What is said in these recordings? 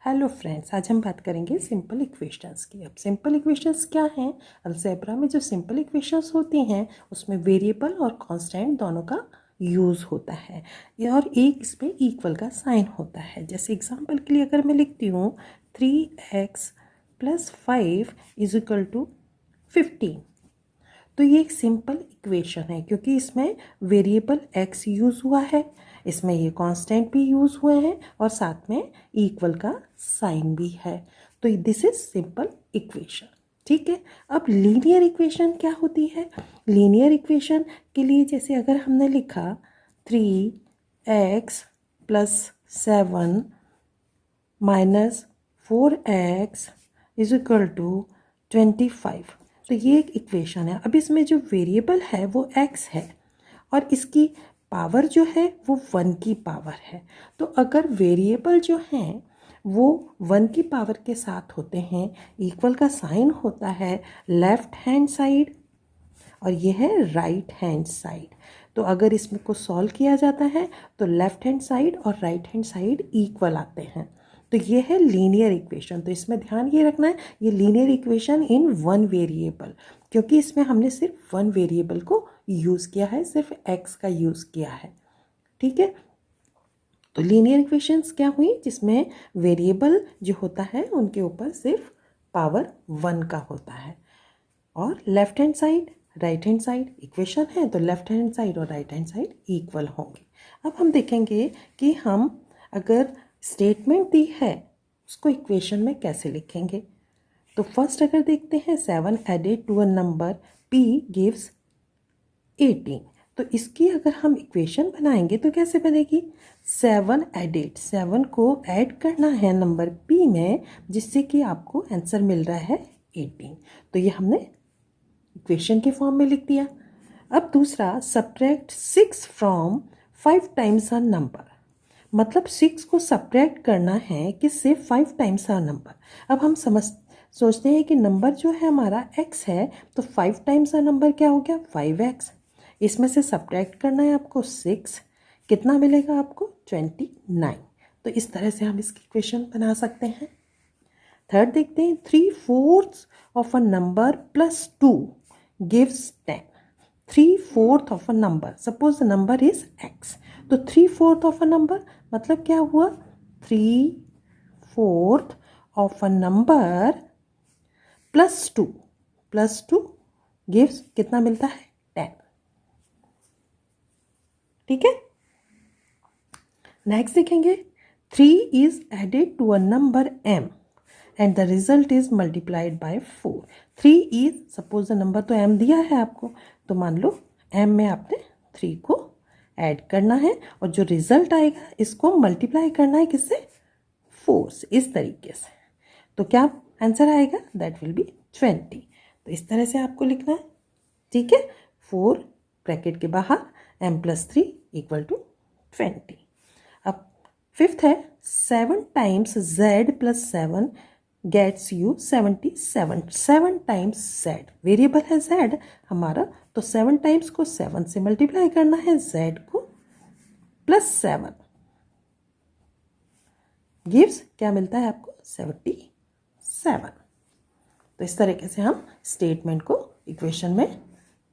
Hello friends, आज हम बात करेंगे सिंपल इक्वेशंस की। अब सिंपल इक्वेशंस क्या हैं? अलजेब्रा में जो सिंपल इक्वेशंस होती हैं उसमें वेरिएबल और कांस्टेंट दोनों का यूज़ होता है और एक इसमें इक्वल का साइन होता है। जैसे एग्जांपल के लिए अगर मैं लिखती हूँ 3x + 5 = 15, तो ये एक सिंपल इक्वेशन है क्योंकि इसमें वेरिएबल x यूज़ हुआ है, इसमें ये कांस्टेंट भी यूज़ हुए हैं और साथ में इक्वल का साइन भी है। तो दिस इज सिंपल इक्वेशन। ठीक है, अब लीनियर इक्वेशन क्या होती है? लीनियर इक्वेशन के लिए जैसे अगर हमने लिखा 3x + 7 - 4x = 25, तो ये एक इक्वेशन है। अब इसमें जो वेरिएबल है वो x है और इसकी पावर जो है वो 1 की पावर है। तो अगर वेरिएबल जो हैं वो 1 की पावर के साथ होते हैं, इक्वल का साइन होता है लेफ्ट हैंड साइड और ये है राइट हैंड साइड। तो अगर इसमें को सॉल्व किया जाता है तो लेफ्ट हैंड साइड और राइट हैंड साइड इक्वल आते हैं। तो ये है लीनियर इक्वेशन। तो इसमें ध्यान ये रखना है, ये linear equation in one variable, क्योंकि इसमें हमने सिर्फ वन वेरिएबल को यूज़ किया है, सिर्फ x का यूज़ किया है। ठीक है, तो लीनियर इक्वेशंस क्या हुई? जिसमें वेरिएबल जो होता है उनके ऊपर सिर्फ पावर 1 का होता है और left hand side right hand side equation है, तो लेफ्ट हैंड साइड और राइट हैंड साइड इक्वल होंगे। अब हम देखेंगे कि हम अगर स्टेटमेंट दी है उसको इक्वेशन में कैसे लिखेंगे। तो फर्स्ट अगर देखते हैं 7 added to a number p gives 18, तो इसकी अगर हम इक्वेशन बनाएंगे तो कैसे बनेगी? 7 एडेड, 7 को ऐड करना है नंबर p में, जिससे कि आपको आंसर मिल रहा है 18। तो ये हमने इक्वेशन के फॉर्म में लिख दिया। अब दूसरा, subtract 6 from 5 times a number, मतलब 6 को सब्ट्रैक्ट करना है कि सिर्फ 5 टाइम्स अ नंबर। अब हम सोचते हैं कि नंबर जो है हमारा x है, तो 5 टाइम्स अ नंबर क्या हो गया? 5x। इसमें से सब्ट्रैक्ट करना है आपको 6, कितना मिलेगा आपको? 29। तो इस तरह से हम इसकी इक्वेशन बना सकते हैं। थर्ड देखते हैं 3/4 of a number +2 gives 10। 3/4 of a number, suppose the number is x, तो 3/4 ऑफ अ नंबर मतलब क्या हुआ? 3/4 ऑफ अ नंबर +2 गिव्स कितना मिलता है? 10। ठीक है, नेक्स्ट देखेंगे 3 is added to a number m and the result is multiplied by 4। 3 is, suppose the number तो m दिया है आपको, तो मान लो m में आपने 3 को ऐड करना है और जो रिजल्ट आएगा इसको मल्टीप्लाई करना है किससे? 4 से, इस तरीके से। तो क्या आंसर आएगा? That will be 20। तो इस तरह से आपको लिखना है। ठीक है, 4 ब्रैकेट के बाहर m + 3 = 20। अब फिफ्थ है 7 times z + 7 gets you 77। 7 times z, variable है z हमारा, तो 7 टाइम्स को 7 से मल्टीप्लाई करना है, z को +7 गिव्स क्या मिलता है आपको? 77। तो इस तरीके से हम स्टेटमेंट को इक्वेशन में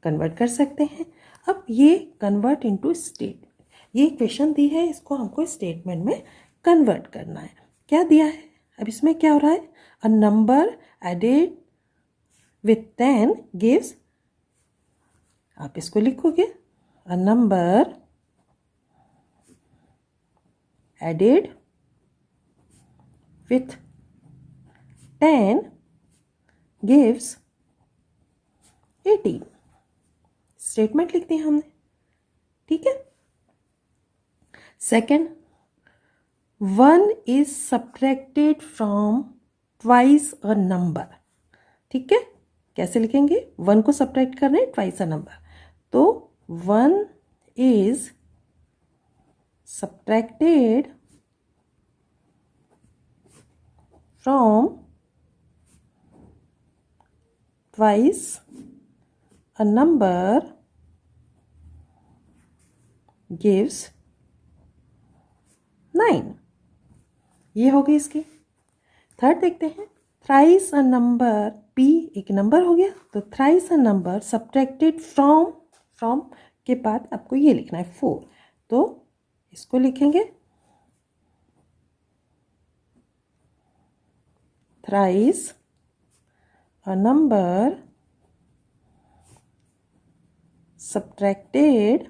कन्वर्ट कर सकते हैं। अब ये कन्वर्ट इनटू स्टेटमेंट, ये इक्वेशन दी है, इसको हमको स्टेटमेंट में कन्वर्ट करना है। क्या दिया है? अब इसमें क्या हो रहा है? A number added with 10 gives, आप इसको लिखोगे a number added with 10 gives 18। Statement लिखते हैं हमने। ठीक है, second, 1 is subtracted from twice a number. ठीक है, कैसे लिखेंगे? 1 को सब्ट्रैक्ट करना है ट्वाइस अ नंबर, तो 1 is subtracted from twice a number gives 9। ये हो गई इसकी थर्ड देखते हैं, थ्राइस अ नंबर, पी एक नंबर हो गया, तो thrice a number subtracted from के बाद आपको ये लिखना है 4, तो इसको लिखेंगे thrice a number subtracted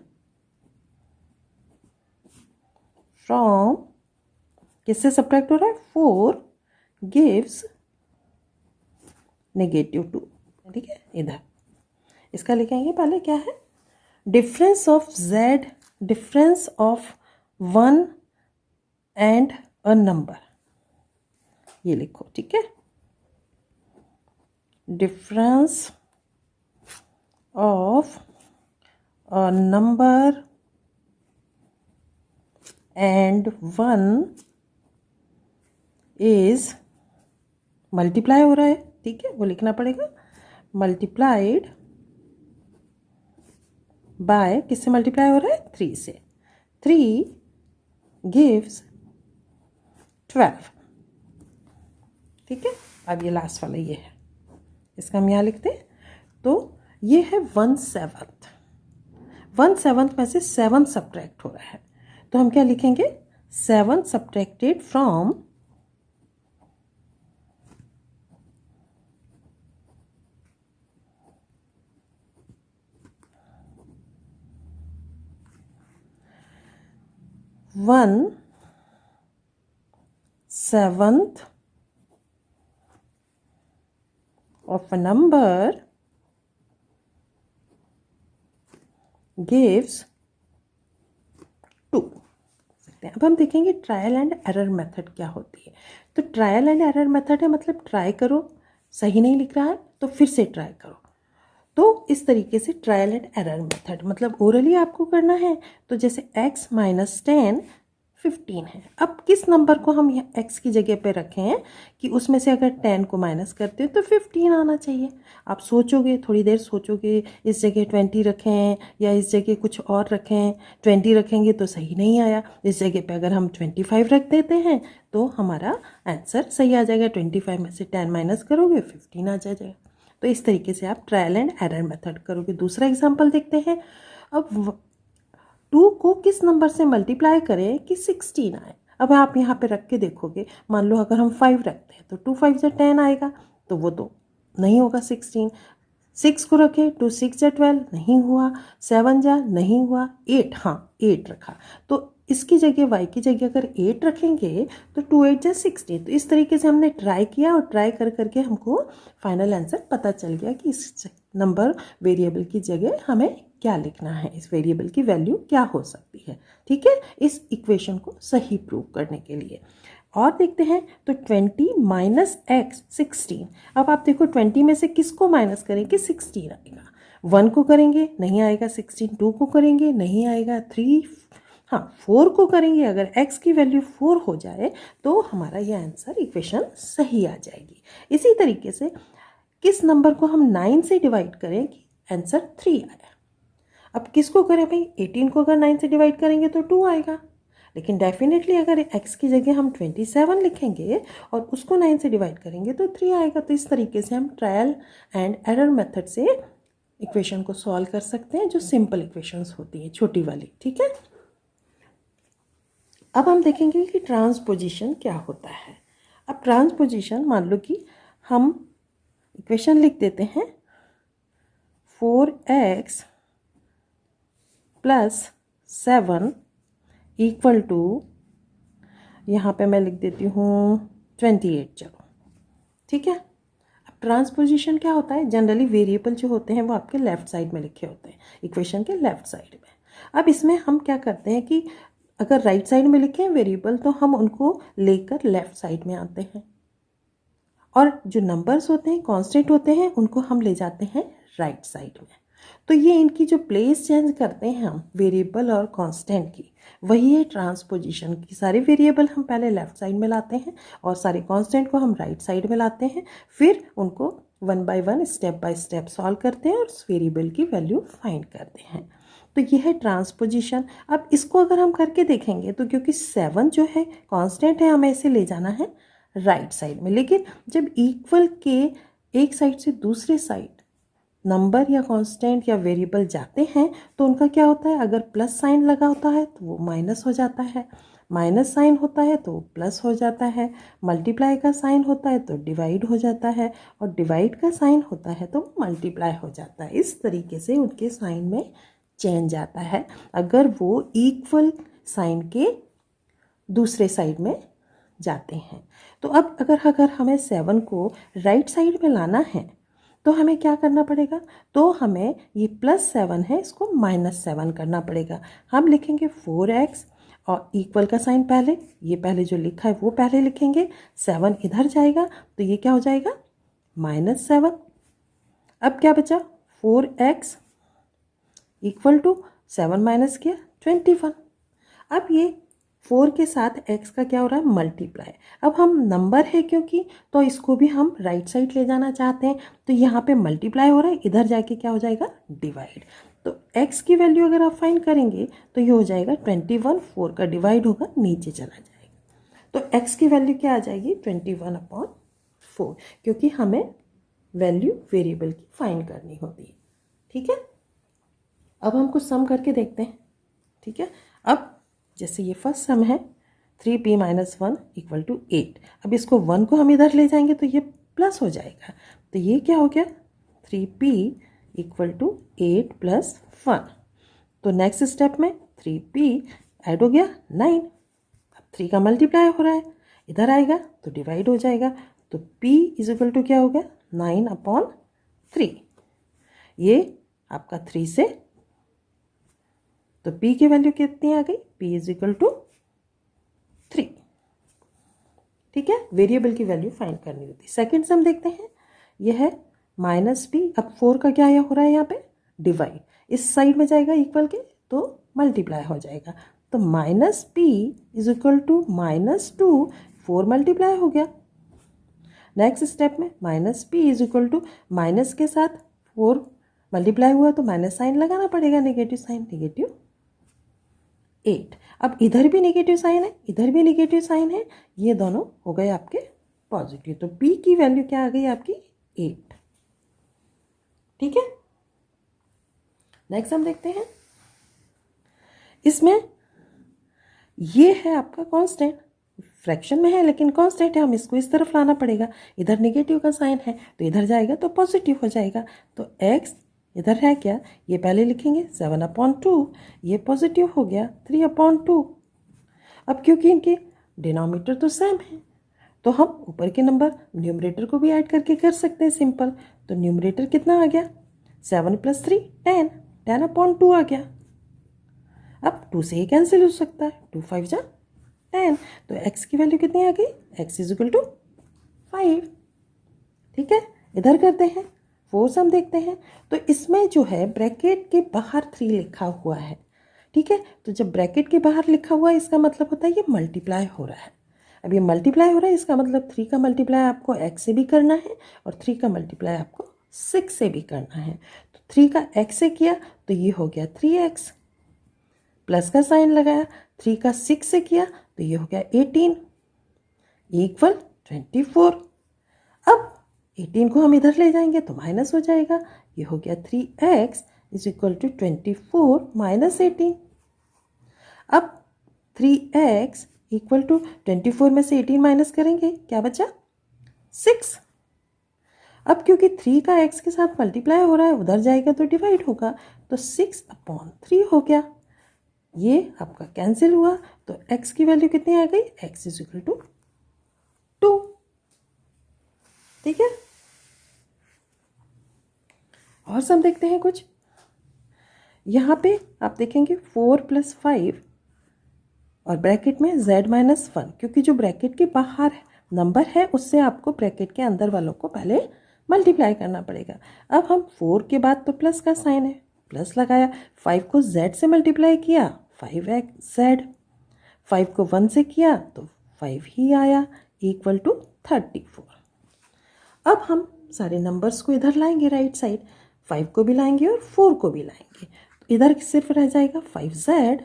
from, किससे सब्ट्रैक्ट हो रहा है, 4 गिव्स -2, ठीक है। इधर इसका लिखेंगे, पहले क्या है, difference of z, difference of 1 and a number, ये लिखो, ठीक है। Difference of a number and 1 is, multiply हो रहा है, ठीक है, वो लिखना पड़ेगा, मल्टीप्लाइड बाय, किससे मल्टीप्लाई हो रहा है, 3 से, 3 गिव्स 12, ठीक है। अब ये लास्ट वाला ये है, इसका हम यहाँ लिखते हैं, तो ये है 1/7, 1/7 में से 7 सब्ट्रैक्ट हो रहा है, तो हम क्या लिखेंगे, 7 subtracted from 1/7 of a number gives 2। अब हम देखेंगे ट्रायल एंड एरर मेथड क्या होती है। तो ट्रायल एंड एरर मेथड है, मतलब ट्राई करो, सही नहीं लिख रहा है तो फिर से ट्राई करो। तो इस तरीके से ट्रायल एंड एरर मेथड, मतलब ओरली आपको करना है। तो जैसे x - 10 15 है, अब किस नंबर को हम x की जगह पे रखे हैं कि उसमें से अगर 10 को माइनस करते हैं तो 15 आना चाहिए। आप सोचोगे, थोड़ी देर सोचोगे, इस जगह 20 रखें या इस जगह कुछ और रखें, 20 रखेंगे तो सही नहीं आया, इस जगह पे अगर हम 25 रख देते हैं तो हमारा आंसर सही आ जाएगा। 25 में से 10 माइनस करोगे 15 आ जाएगा। तो इस तरीके से आप ट्रायल एंड एरर मेथड करोगे। दूसरा एग्जाम्पल देखते हैं। अब 2 को किस नंबर से मल्टीप्लाई करें कि 16 आए। अब आप यहाँ पे रख के देखोगे, मान लो अगर हम 5 रखते हैं तो 2 5 से 10 आएगा, तो वो तो नहीं होगा 16। 6 को रखे, 2 6 जा 12 नहीं हुआ, 7 जा नहीं हुआ, 8, हाँ 8 रखा, तो इसकी जगह y की जगह अगर 8 रखेंगे तो 2 8 जा 16। तो इस तरीके से हमने ट्राई किया और ट्राई कर करके हमको फाइनल आंसर पता चल गया कि इस नंबर वेरिएबल की जगह हमें क्या लिखना है, इस वेरिएबल की वैल्यू क्या हो सकती है, ठीक है, इस इक्वेशन को सही प्रूव करने के लिए। और देखते हैं, तो 20 - x 16। अब आप देखो 20 में से किसको माइनस करेंगे, 16 आएगा। 1 को करेंगे नहीं आएगा 16, 2 को करेंगे नहीं आएगा, 3, हाँ 4 को करेंगे, अगर x की वैल्यू 4 हो जाए तो हमारा ये आंसर इक्वेशन सही आ जाएगी। इसी तरीके से किस नंबर को हम 9 से डिवाइड करें कि आंसर 3 आया। अब किसको करें भाई, 18 को अगर 9 से डिवाइड करेंगे तो 2 आएगा, लेकिन डेफिनेटली अगर x की जगह हम 27 लिखेंगे और उसको 9 से डिवाइड करेंगे तो 3 आएगा। तो इस तरीके से हम ट्रायल एंड एरर मेथड से इक्वेशन को सॉल्व कर सकते हैं, जो सिंपल इक्वेशंस होती हैं छोटी वाली, ठीक है। अब हम देखेंगे कि ट्रांसपोजिशन क्या होता है। अब ट्रांसपोजिशन, मान लो कि हम इक्वेशन लिख देते हैं 4x + 7 इक्वल टू, यहाँ पे मैं लिख देती हूँ 28, चलो ठीक है। अब ट्रांसपोजिशन क्या होता है, जनरली वेरिएबल जो होते हैं वो आपके लेफ्ट साइड में लिखे होते हैं, इक्वेशन के लेफ्ट साइड में। अब इसमें हम क्या करते हैं कि अगर राइट साइड में लिखे हैं वेरिएबल तो हम उनको लेकर लेफ्ट साइड में आते हैं, और जो नंबर्स होते हैं कांस्टेंट होते हैं उनको हम ले जाते हैं राइट साइड में। तो ये इनकी जो प्लेस चेंज करते हैं हम वेरिएबल और कांस्टेंट की, वही है ट्रांसपोजिशन की। सारे वेरिएबल हम पहले लेफ्ट साइड में लाते हैं और सारे कांस्टेंट को हम राइट साइड में लाते हैं, फिर उनको 1 by 1 step by step solve करते हैं और उस वेरिएबल की वैल्यू फाइंड करते हैं। तो ये है ट्रांसपोजिशन। अब इसको अगर हम करके देखेंगे तो क्योंकि 7 जो है कांस्टेंट है, हमें इसे ले जाना है राइट साइड में। लेकिन जब इक्वल के एक साइड से दूसरे साइड नंबर या कांस्टेंट या वेरिएबल जाते हैं तो उनका क्या होता है, अगर प्लस साइन लगा होता है तो वो माइनस हो जाता है, माइनस साइन होता है तो प्लस हो जाता है, मल्टीप्लाई का साइन होता है तो डिवाइड हो जाता है, और डिवाइड का साइन होता है तो मल्टीप्लाई हो जाता है। इस तरीके से उनके साइन में चेंज आता है अगर वो इक्वल साइन के दूसरे साइड में जाते हैं। तो अब अगर हमें 7 को राइट साइड में लाना है तो हमें क्या करना पड़ेगा, तो हमें ये +7 है इसको -7 करना पड़ेगा। हम लिखेंगे 4x और इक्वल का साइन पहले, ये पहले जो लिखा है वो पहले लिखेंगे, 7 इधर जाएगा तो ये क्या हो जाएगा -7। अब क्या बचा, 4x इक्वल टू 7 माइनस किया 21। अब ये 4 के साथ x का क्या हो रहा है, मल्टीप्लाई। अब हम नंबर है क्योंकि, तो इसको भी हम राइट साइड ले जाना चाहते हैं, तो यहाँ पे मल्टीप्लाई हो रहा है, इधर जाके क्या हो जाएगा, डिवाइड। तो x की वैल्यू अगर आप फाइंड करेंगे तो ये हो जाएगा 21, 4 का डिवाइड होगा नीचे चला जाएगा, तो x की वैल्यू क्या आ जाएगी 21/4, क्योंकि हमें वैल्यू वेरिएबल की फाइंड करनी होती है। ठीक है, अब हम कुछ सम करके देखते हैं। ठीक है, अब जैसे ये फर्स्ट सम है 3p - 1 = 8। अब इसको 1 को हम इधर ले जाएंगे तो ये प्लस हो जाएगा, तो ये क्या हो गया 3p = 8 + 1। तो नेक्स्ट स्टेप में 3p ऐड हो गया 9। अब 3 का मल्टीप्लाई हो रहा है, इधर आएगा तो डिवाइड हो जाएगा, तो p = क्या हो गया 9/3। ये आपका 3 से, तो p की वैल्यू कितनी आ गई, p = 3। ठीक है, वेरिएबल की वैल्यू फाइंड करनी होती है। सेकेंड सम देखते हैं, यह है -p। अब 4 का क्या हो रहा है यहाँ पे, डिवाइड, इस साइड में जाएगा इक्वल के तो मल्टीप्लाई हो जाएगा, तो -p = -2, 4 मल्टीप्लाई हो गया। नेक्स्ट स्टेप में -p = माइनस के साथ 4 मल्टीप्लाई हुआ तो माइनस साइन लगाना पड़ेगा, नेगेटिव साइन, -8। अब इधर भी नेगेटिव साइन है, इधर भी नेगेटिव साइन है, ये दोनों हो गए आपके पॉजिटिव, तो p की वैल्यू क्या आ गई आपकी 8। ठीक है, नेक्स्ट हम देखते हैं, इसमें ये है आपका कांस्टेंट, फ्रैक्शन में है लेकिन कांस्टेंट है, हम इसको इस तरफ लाना पड़ेगा, इधर नेगेटिव का साइन है तो इधर जाएगा तो पॉजिटिव हो जाएगा, तो x इधर है क्या, ये पहले लिखेंगे 7/2, ये पॉजिटिव हो गया 3/2। अब क्योंकि इनके डिनोमिनेटर तो सेम है तो हम ऊपर के नंबर न्यूमरेटर को भी ऐड करके कर सकते हैं सिंपल, तो न्यूमरेटर कितना आ गया 7 + 3 10, 10/2 आ गया। अब 2 से ये कैंसिल हो सकता है, 2 × 5 = 10, तो x की वैल्यू कितनी आ गई, x = 5। ठीक है, इधर करते हैं, 4 सम देखते हैं, तो इसमें जो है ब्रैकेट के बाहर 3 लिखा हुआ है। ठीक है, तो जब ब्रैकेट के बाहर लिखा हुआ है इसका मतलब होता है ये मल्टीप्लाई हो रहा है। अब ये मल्टीप्लाई हो रहा है, इसका मतलब 3 का मल्टीप्लाई आपको x से भी करना है और 3 का मल्टीप्लाई आपको 6 से भी करना है। तो 3 का x से किया तो ये हो गया 3x, प्लस का साइन लगाया, 3 का 6 से किया तो ये हो गया 18 = 24। अब 18 को हम इधर ले जाएंगे तो माइनस हो जाएगा, ये हो गया 3x = 24 - 18। अब 3x = 24 में से 18 माइनस करेंगे, क्या बचा 6। अब क्योंकि 3 का x के साथ मल्टीप्लाई हो रहा है, उधर जाएगा तो डिवाइड होगा, तो 6/3 हो गया, ये आपका कैंसिल हुआ, तो x की वैल्यू कितनी आ गई, x = 2। ठीक है, और सम देखते हैं कुछ। यहाँ पे आप देखेंगे 4 + 5 और ब्रैकेट में z - 1, क्योंकि जो ब्रैकेट के बाहर नंबर है उससे आपको ब्रैकेट के अंदर वालों को पहले मल्टीप्लाई करना पड़ेगा। अब हम 4 के बाद तो प्लस का साइन है, प्लस लगाया, 5 को z से मल्टीप्लाई किया 5z, 5 को 1 से किया तो 5 ही आया = 34। अब हम सारे नंबर्स को इधर लाएंगे राइट साइड, 5 को भी लाएंगे और 4 को भी लाएंगे, तो इधर सिर्फ रह जाएगा 5z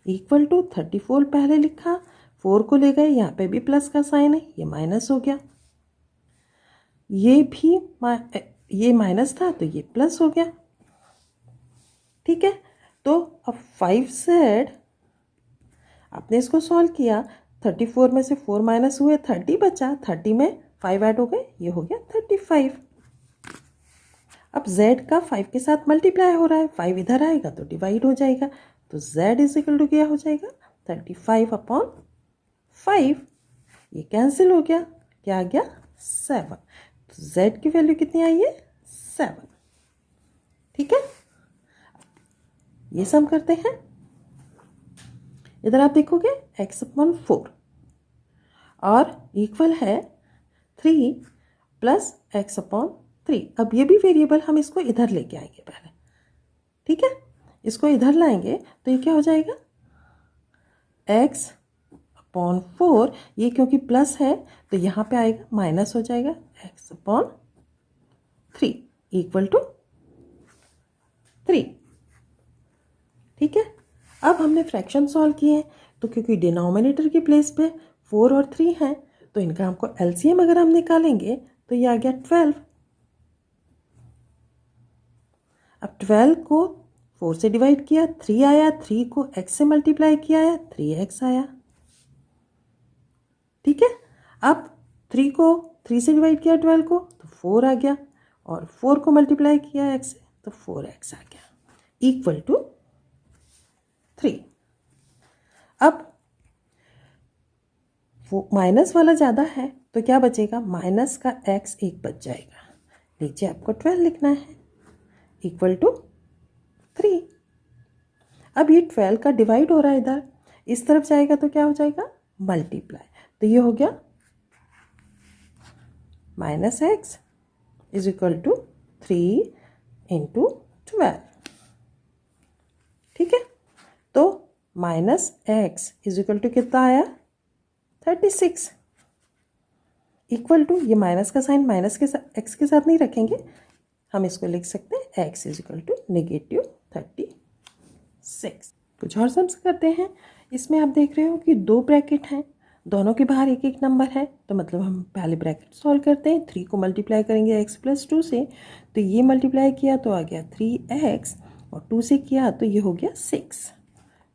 = 34 पहले लिखा, 4 को ले गए, यहाँ पे भी प्लस का साइन है, ये माइनस हो गया। ये भी ये माइनस था तो ये प्लस हो गया। ठीक है, तो अब 5z आपने इसको सॉल्व किया, 34 में से 4 माइनस हुए 30 बचा, 30 में 5 ऐड हो गए, ये हो गया 35। अब z का 5 के साथ मल्टीप्लाई हो रहा है, 5 इधर आएगा तो डिवाइड हो जाएगा, तो z इज इक्वल टू क्या हो जाएगा 35/5। ये कैंसिल हो गया, क्या आ गया 7। तो z की वैल्यू कितनी आई है 7। ठीक है, ये सम करते हैं। इधर आप देखोगे x/4 और इक्वल है 3 प्लस x/3। अब ये भी वेरिएबल हम इसको इधर लेके आएंगे पहले। ठीक है, इसको इधर लाएंगे तो ये क्या हो जाएगा x/4। ये क्योंकि प्लस है तो यहाँ पे आएगा माइनस हो जाएगा x/3 इक्वल टू 3। ठीक है, अब हमने फ्रैक्शन सॉल्व किए हैं, तो क्योंकि डिनोमिनेटर की प्लेस पे 4 और 3 हैं तो इनका हमको एलसीएम अगर हम निकालेंगे तो ये आ गया 12। अब 12 को 4 से डिवाइड किया 3 आया, 3 को x से मल्टीप्लाई किया है 3x आया। ठीक है, अब 3 को 3 से डिवाइड किया 12 को तो 4 आ गया, और 4 को मल्टीप्लाई किया x से तो 4x आ गया इक्वल टू 3। अब वो माइनस वाला ज़्यादा है तो क्या बचेगा, माइनस का x एक बच जाएगा, नीचे आपको 12 लिखना है इक्वल टू 3। अब ये 12 का डिवाइड हो रहा है, इधर इस तरफ जाएगा तो क्या हो जाएगा मल्टीप्लाई, तो ये हो गया -x is equal to 3 into 12। ठीक है, तो -x इज इक्वल टू कितना आया 36 इक्वल टू, ये माइनस का साइन माइनस के साथ x के साथ नहीं रखेंगे, हम इसको लिख सकते हैं x इज इक्वल टू -36। कुछ और सम्स करते हैं। इसमें आप देख रहे हो कि 2 ब्रैकेट हैं, दोनों के बाहर एक एक नंबर है, तो मतलब हम पहले ब्रैकेट सॉल्व करते हैं। 3 को मल्टीप्लाई करेंगे x+2 से, तो ये मल्टीप्लाई किया तो आ गया 3x, और 2 से किया तो ये हो गया 6।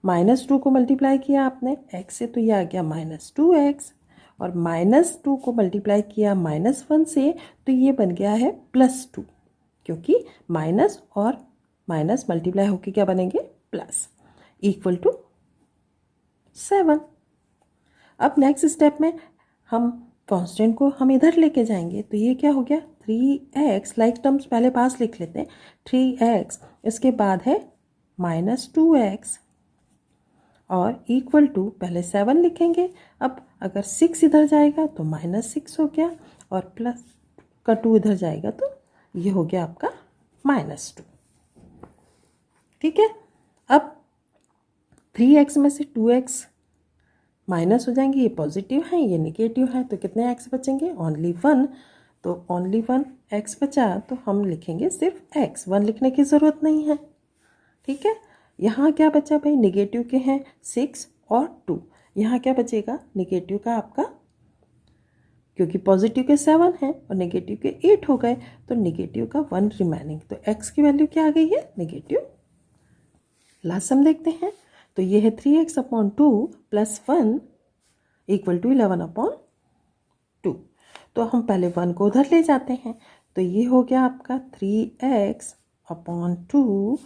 -2 को मल्टीप्लाई किया आपने x से तो ये आ गया -2x, और -2 को मल्टीप्लाई किया -1 से तो ये बन गया है +2, क्योंकि माइनस और माइनस मल्टीप्लाई होकर क्या बनेंगे प्लस, इक्वल टू 7। अब नेक्स्ट स्टेप में हम कांस्टेंट को हम इधर लेके जाएंगे, तो ये क्या हो गया 3x, लाइक टर्म्स पहले पास लिख लेते हैं, 3x, इसके बाद है -2x और इक्वल टू, पहले 7 लिखेंगे। अब अगर 6 इधर जाएगा तो -6 हो गया, और प्लस का 2 इधर जाएगा तो ये हो गया आपका -2। ठीक है, अब 3x में से 2x माइनस हो जाएंगे, ये पॉजिटिव है ये नेगेटिव है, तो कितने x बचेंगे ओनली 1, तो ओनली 1 x बचा, तो हम लिखेंगे सिर्फ x, 1 लिखने की ज़रूरत नहीं है। ठीक है, यहाँ क्या बचा भाई, नेगेटिव के हैं 6 और 2, यहाँ क्या बचेगा नेगेटिव का आपका, क्योंकि पॉजिटिव के 7 हैं और नेगेटिव के 8 हो गए, तो नेगेटिव का 1 रिमेनिंग, तो x की वैल्यू क्या आ गई है नेगेटिव। लास्ट सम देखते हैं, तो ये है 3x/2 + 1 इक्वल टू 11/2। तो हम पहले 1 को उधर ले जाते हैं, तो ये हो गया आपका 3x/2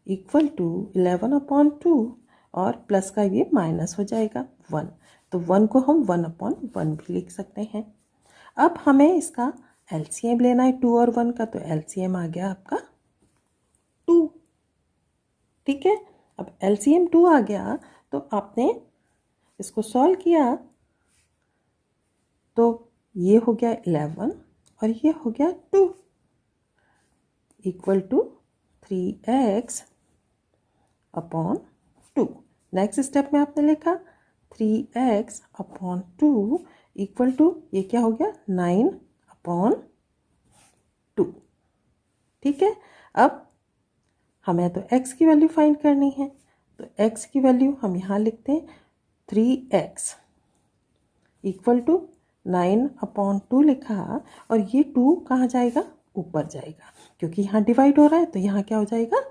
इक्वल टू 11/2, और प्लस का ये माइनस हो जाएगा 1, तो 1 को हम 1/1 भी लिख सकते हैं। अब हमें इसका एलसीएम लेना है 2 और 1 का, तो एलसीएम आ गया आपका 2। ठीक है, अब एलसीएम 2 आ गया, तो आपने इसको सॉल्व किया तो ये हो गया 11 और ये हो गया 2 equal to 3x/2। Next step में आपने लिखा 3x/2 इक्वल टू, ये क्या हो गया 9/2। ठीक है, अब हमें तो x की वैल्यू फाइंड करनी है, तो x की वैल्यू हम यहाँ लिखते हैं 3x इक्वल टू 9/2 लिखा और ये 2 कहाँ जाएगा, ऊपर जाएगा, क्योंकि यहाँ डिवाइड हो रहा है तो यहाँ क्या हो जाएगा,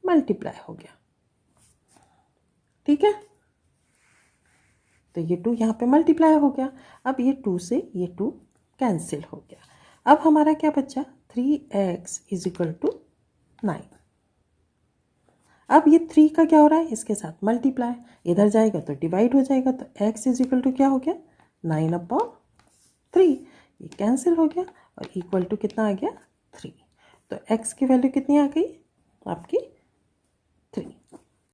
मल्टीप्लाई हो गया। ठीक है, तो ये 2 यहाँ पे मल्टीप्लाई हो गया। अब ये 2 से ये 2 कैंसिल हो गया। अब हमारा क्या बचा, 3x इज इक्वल टू 9। अब ये 3 का क्या हो रहा है, इसके साथ मल्टीप्लाई, इधर जाएगा तो डिवाइड हो जाएगा, तो x इज इक्वल टू क्या हो गया, 9/3। ये कैंसिल हो गया और इक्वल टू कितना आ गया, 3। तो x की वैल्यू कितनी आ गई आपकी, 3।